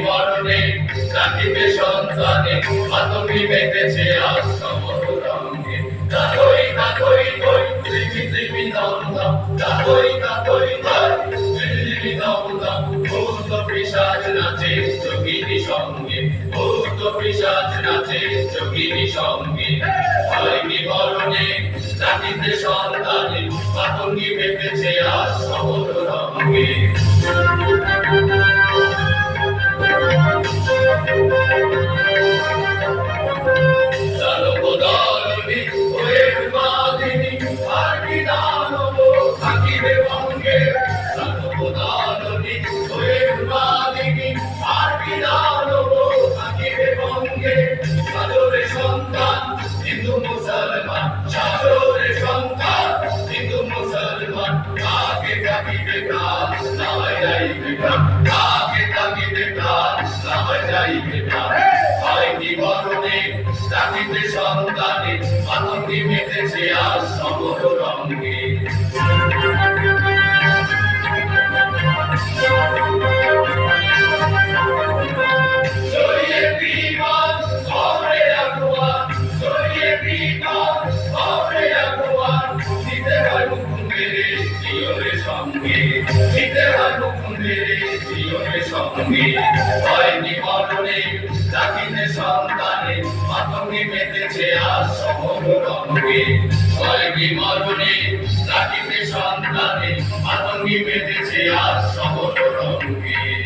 মরণে রাখিবে সন্তানে মাতঙ্গি মেতেছে আজ সমর রঙে তাতই তাতই তৈ ত্রিমি ত্রিমি দমদম তাতই তাতই তৈ ত্রিমি দমদম ভূত পিশাচ নাচে যোগিনী সঙ্গে ভূত পিশাচ নাচে যোগিনী সঙ্গে হয়নি মরণে রাখিতে সন্তানে মাতঙ্গি মেতেছে আজ সমর রঙে দানবদানবী হয়ে বাঁধিনি আর কি দানব থাকিবে বঙ্গে দানবদানবী হয়ে বাঁধিনি আর কি দানব থাকিবে বঙ্গে সাদরে সন্তান হিন্দু মুসলমান সাদরে সন্তান হিন্দু মুসলমান কাকে ডাকিবে কাজ নামায় যাইবে কাকে ডাকিবে কাজ নামায় যাইবে হয়নি মরণে রাখিতে সন্তানে মাতঙ্গি মেতেছে আজ সমর রঙে জড়িয়ে বিমান শহরে আগুয়ান জড়িয়ে বিমান শহরে আগুয়ান দিতে হয় মুখ মেরে জীবনের সঙ্গে দিতে হয় মুখ মেরে জীবনের সঙ্গে হয়নি মরণে রাখিতে সন্তানে মাতঙ্গি মেতেছে আজ সমর রঙে হয়নি মরণে রাখিতে সন্তানে মাতঙ্গি মেতেছে আজ সমর রঙে